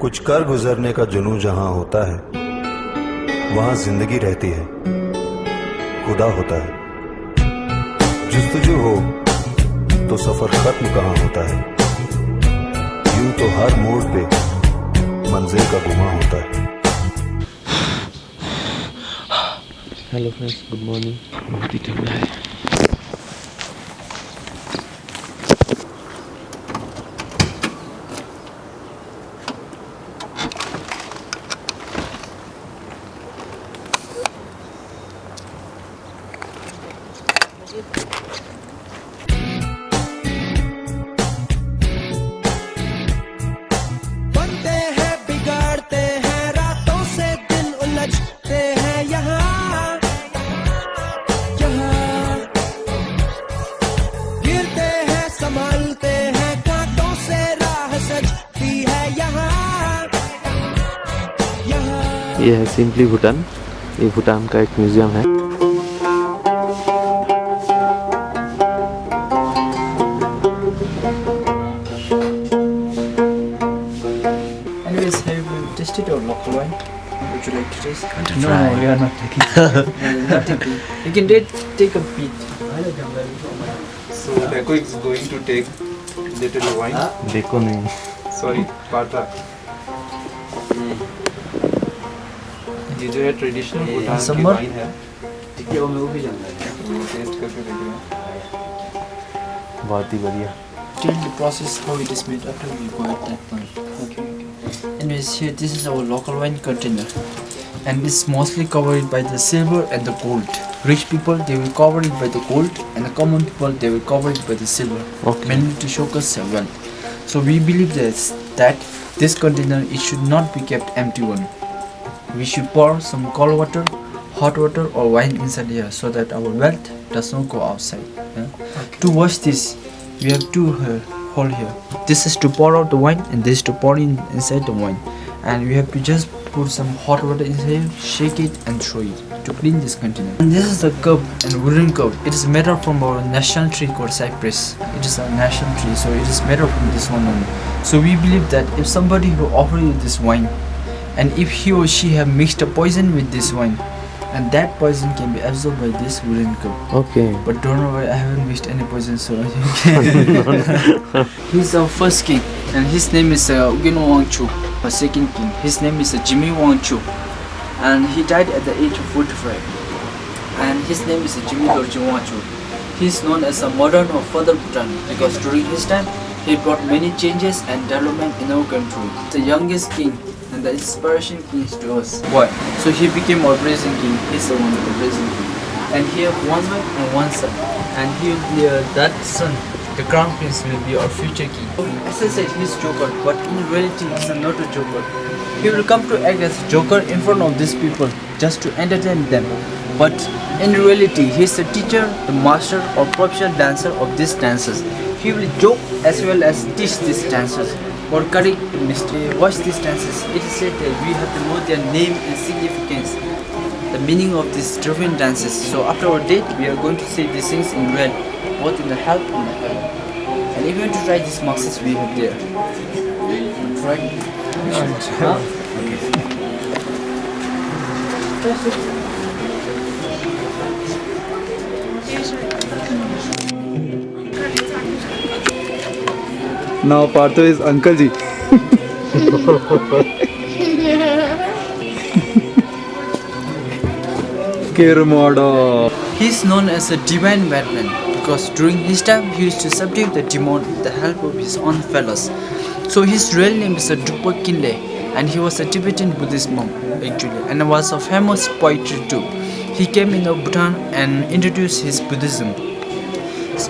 कुछ कर गुजरने का जुनून जहां होता है वहां जिंदगी रहती है, खुदा होता है। जुस्तजू हो तो सफर खत्म कहां होता है, यूं तो हर मोड़ पे मंजिल का गुमा होता है। Hello friends, good morning. बहुत ही ठंडा है। बनते हैं बिगाड़ते हैं रातों से दिन उलझते हैं यहाँ गिरते हैं संभालते हैं कांटों से राह सजती है यहाँ ये है सिंपली भूटान। ये भूटान का एक म्यूजियम है। Anyways, have you tasted our local wine? Would you like to taste? No, we are not taking. Not taking. You can take a bit. So Deco is going to take little wine. देखो नहीं। Sorry, Pata. ये जो है traditional Bhutan की Summer? Wine है, वो भी जानता है. टेस्ट करके देख रहे हैं। बहुत ही बढ़िया। Tell the process how it is made after we go at that point. Okay. Anyways, here this is our local wine container, and it's mostly covered by the silver and the gold. Rich people they will cover it by the gold, and the common people they will cover it by the silver. Okay. Mainly to showcase their wealth. So we believe that this container it should not be kept empty one. We should pour some cold water, hot water or wine inside here so that our wealth does not go outside. Yeah? To wash this, we have two hole here. This is to pour out the wine and this is to pour inside the wine. And we have to just put some hot water inside, shake it and throw it to clean this container. And this is the cup and wooden cup. It is made up from our national tree called cypress. It is our national tree, so it is made up from this one only. So we believe that if somebody who offer you this wine, and if he or she have mixed a poison with this wine, and that poison can be absorbed by this wooden cup. Okay. But don't worry, I haven't mixed any poison, so he's our first king, and his name is Ugeno Wangchu. Our second king, his name is Jimmy Wangchu, and he died at the age of 45. And his name is Jimmy Dorji Wangchu. He is known as a modern or father Bhutan because during his time he brought many changes and development in our country. The youngest king and the inspiration king to us. Why? So he became our present king. He's the one of the present king. And he have one wife and one son. And he will be that son, the crown prince will be our future king. As I said, he's joker, but in reality he's not a joker. He will come to act as a joker in front of these people just to entertain them. But in reality, he's the teacher, the master or professional dancer of these dances. He will joke as well as teach these dancers. For correct watch these dances, it is said that we have to know their name and significance, the meaning of these different dances. So after our date, we are going to say these things in real, both in the hell and the heaven. And if you want to try these maxes we have there, try. Huh? Now Partho is Uncle Ji. Kirmodo. He is known as a divine madman because during his time he used to subdue the demon with the help of his own fellows. So his real name is Drupa Kinle, and he was a Tibetan Buddhist monk actually, and was a famous poetry too. He came in Bhutan and introduced his Buddhism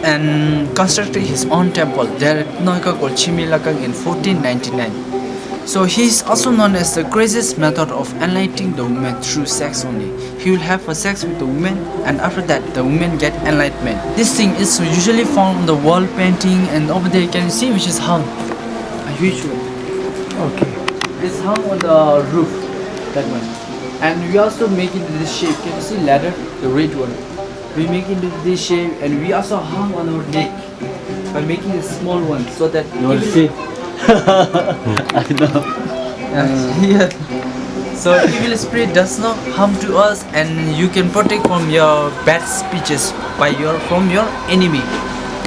and constructed his own temple there at Noika called Chimilakang in 1499. So he is also known as the craziest method of enlightening the woman through sex only. He will have a sex with the woman and after that the women get enlightenment. This thing is usually found on the wall painting, and over there you can see which is hung. A huge one. Okay. It's hung on the roof. That one. And we also make it this shape. Can you see ladder? The red one. We make it into this shape and we also hung on our neck by making a small one so that You will see. I know. Yeah. So evil spirit does not harm to us, and you can protect from your bad speeches from your enemy.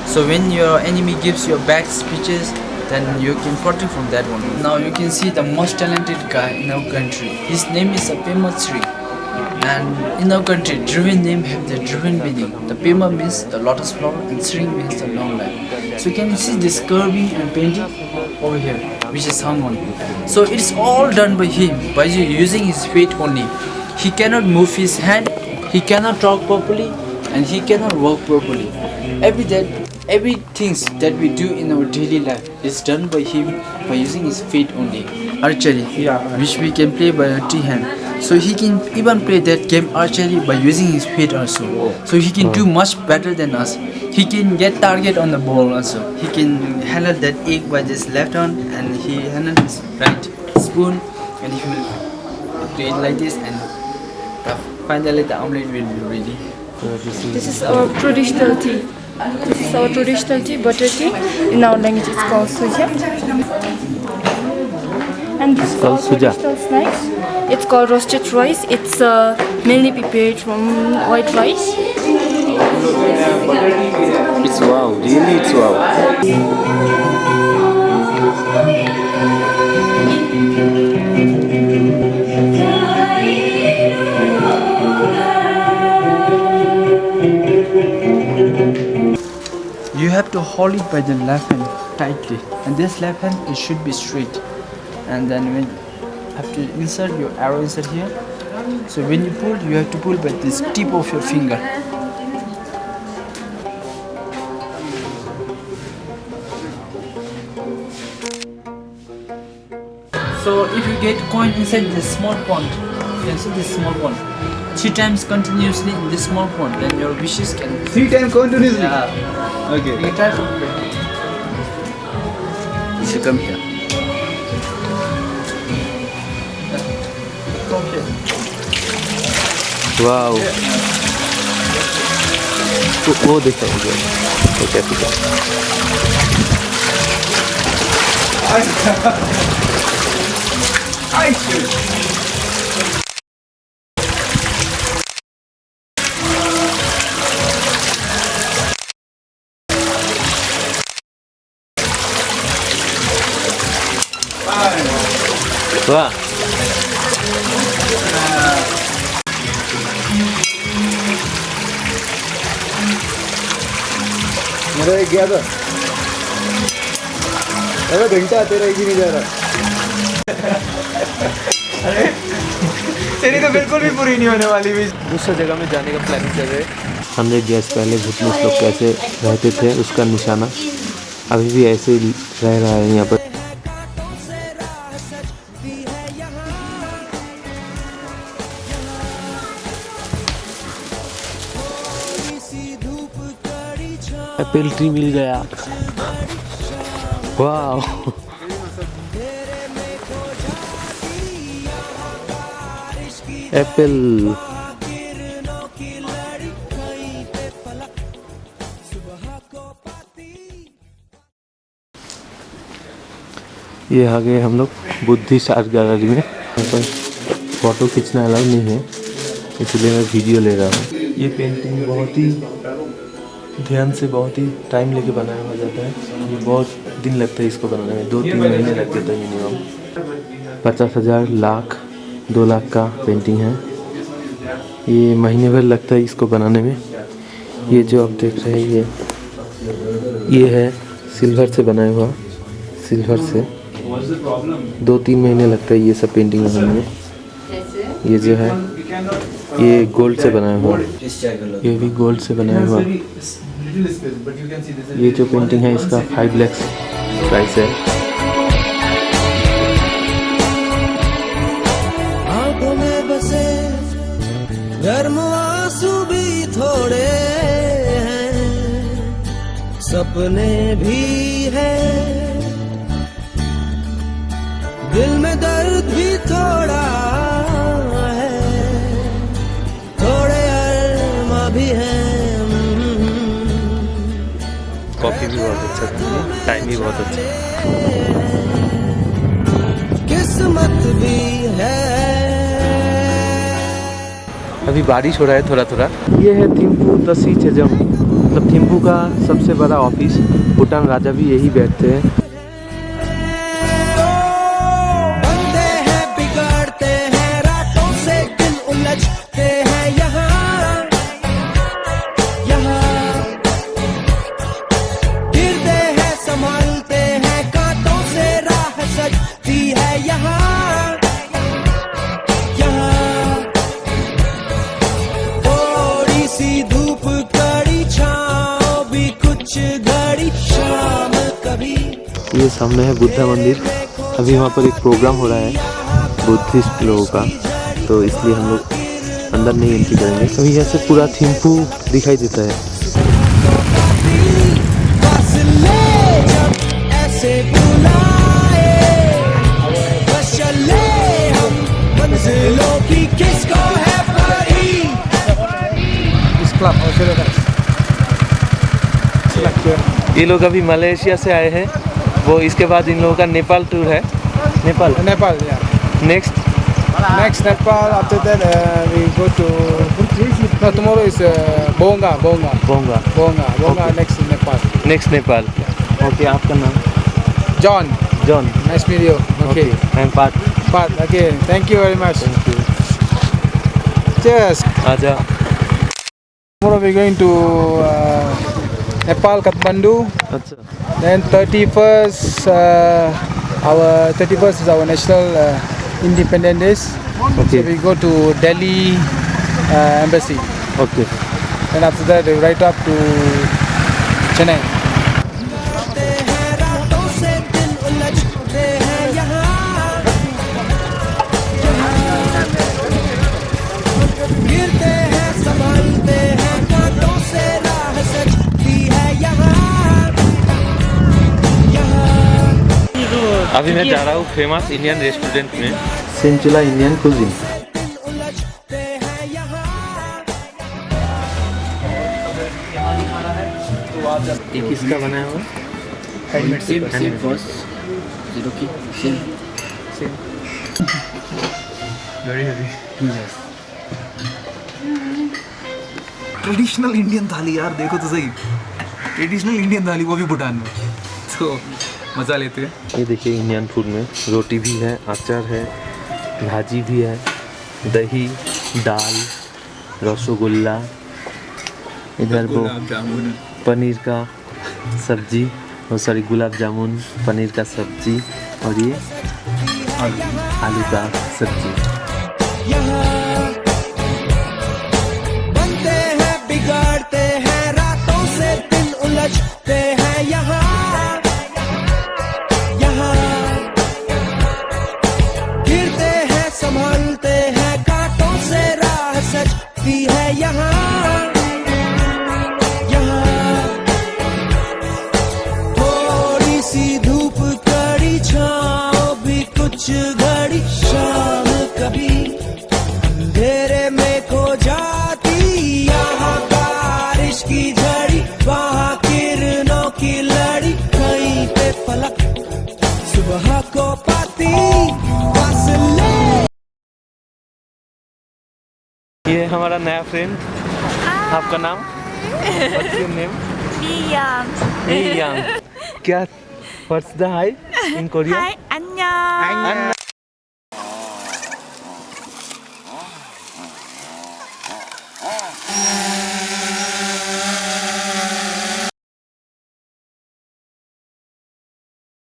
So when your enemy gives you bad speeches, then you can protect from that one. Now you can see the most talented guy in our country. His name is Pema Sri. And in our country, Driven name have the Driven meaning. The Pema means the lotus flower and Sri means the long life. So you can see this carving and painting over here, which is Hangman. So it's all done by him, by using his feet only. He cannot move his hand, he cannot talk properly, and he cannot walk properly. Everything that we do in our daily life is done by him by using his feet only. Archery, which we can play by a T hand. So he can even play that game archery by using his feet also. So he can do much better than us. He can get target on the ball also. He can handle that egg by this left hand, and he handle his right spoon, and he will do it like this, and finally the omelette will be ready. This is our traditional tea. This is our traditional tea, butter tea. In our language, it's called suja. And this is our traditional snacks. It's called roasted rice. It's mainly prepared from white rice. It's wow, really it's wow. You have to hold it by the left hand tightly, and this left hand it should be straight. And then when have to insert your arrow inside here. So when you pull, you have to pull by this tip of your finger. So if you get coin inside this small pond, you can see this small pond 3 times continuously in this small pond, then your wishes can 3 times continuously. Yeah. Okay. You can try from here. You should come here. From here. Wow. वो देखो मुझे वो कैसे कर वाह मेरा एक गया था। अरे घंटा तेरा एक ही नहीं जा रहा। अरे तेरी तो बिल्कुल भी पूरी नहीं होने वाली भी। दूसरी जगह में जाने का प्लान कर रहे हैं। हमने गैस पहले भूतनीस लोग कैसे रहते थे उसका निशाना अभी भी ऐसे ही रह रहा है यहाँ पर। एप्पल ट्री मिल गया। वाह एप्पल ये आ गए हम लोग बुद्धिस्ट आर्ट गैलरी में। यहाँ पर फ़ोटो खींचना अलाउ नहीं है इसलिए मैं वीडियो ले रहा हूँ। ये पेंटिंग बहुत ही ध्यान से बहुत ही टाइम लेके बनाया हुआ जाता है। ये बहुत दिन लगता है इसको बनाने में 2-3 महीने लग जाता है मिनिमम। 50,000 लाख 2 लाख का पेंटिंग है। ये महीने भर लगता है इसको बनाने में। ये जो आप देख रहे हैं ये है सिल्वर से बनाया हुआ। सिल्वर से 2-3 महीने लगता है ये सब पेंटिंग बनाने में। ये जो है ये गोल्ड से बनाया हुआ। ये भी गोल्ड से बनाया हुआ। ये जो पेंटिंग है इसका 5 लाख प्राइस है। आंखों में बसे गर्म आंसू भी थोड़े हैं, सपने भी है, दिल में दर्द भी थोड़ा है, थोड़े अरमा भी हैं। कॉफ़ी भी बहुत अच्छा है, टाइम भी बहुत अच्छा है। किस किस्मत भी है। अभी बारिश हो रहा है थोड़ा थोड़ा। ये है थिम्पू तसी चेजम, मतलब थिम्पू का सबसे बड़ा ऑफिस। भूटान राजा भी यही बैठते हैं। बंदे हैं बिगड़ते हैं, रातों से दिन उलझते हैं यहाँ गिरते हैं संभालते हैं, कांटों से राह सजती है यहाँ थोड़ी सी धूप कड़ी छाँव भी कुछ घड़ी शाम कभी। ये सामने है बुद्धा मंदिर। अभी वहाँ पर एक प्रोग्राम हो रहा है बुद्धिस्ट लोगों का, तो इसलिए हम लोग अंदर नहीं एंट्री करेंगे। अभी यहाँ से पूरा थिम्पू दिखाई देता है। बस ले जब ऐसे बुलाए, बस चले हम मंजिलों की किसको है पड़ी। ये लोग अभी मलेशिया से आए हैं, वो इसके बाद इन लोगों का नेपाल टूर है। Nepal yeah. Next Next Nepal. After that, we go to. No, tomorrow is Bonga. बोंगा Next in Nepal. Next Nepal. Okay, आपका नाम? John. John. Nice meet you. Okay. I am Parth. But again, thank you very much. Thank you. Cheers. आजा। Tomorrow we're going to Nepal, Kathmandu. अच्छा, Then 31st, our 31st is our national Independence Days. Okay. So we go to Delhi embassy. Okay. And after that, we right up to Chennai. रातों से दिन उलझते हैं यहाँ गिरते हैं संभालते हैं, कांटों से राह सजती है यहाँ अभी मैं जा रहा हूँ फेमस इंडियन रेस्टोरेंट में, सेंचुला इंडियन कुजीन। दिन उलझते हैं यहाँ ये किसका बनाया हुआ? Same first. Is it okay? Same. Very heavy. Yes. Traditional Indian थाली यार, देखो तो सही, ट्रेडिशनल इंडियन थाली, वो भी भूटान में, तो मज़ा लेते हैं। ये देखिए इंडियन फूड में रोटी भी है, अचार है, भाजी भी है, दही, दाल, रसगुल्ला, इधर वो जामुन, पनीर का सब्जी, और सॉरी गुलाब जामुन, पनीर का सब्जी, और ये आलू का सब्जी। बनते हैं बिगाड़ते हैं, रातों से दिन उलझते हैं यहाँ गिरते हैं संभालते हैं, कांटों से राह सजती है यहाँ थोड़ी सी धूप कड़ी छाँव भी कुछ घड़ी शाम कभी अंधेरे में खो जाती यहाँ बारिश की झड़ी, वहाँ किरणों की लड़ी, कहीं पे फलक सुबह को पाती बस ले। ये हमारा नया फ्रेंड, आपका नाम? What's your name? Yang. क्या? What's the hi in Korean? Hi, 안녕.